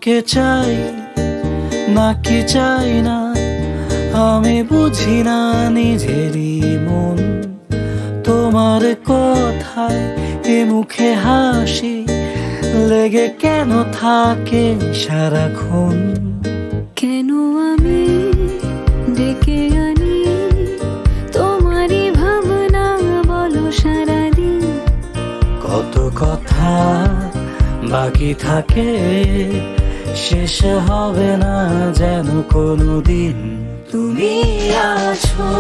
তোমাকে চাই নাকি চাই না, আমি বুঝি না নিজেরই মন। তোমার কথায় এ মুখে হাসি লেগে কেন থাকে সারাক্ষণ। কেন আমি ডেকে আনি তোমারই ভাবনা, বলো সারাদিন। কত কথা বাকি থাকে, শেষ হবে না যেন কোনোদিন। তুমি আছো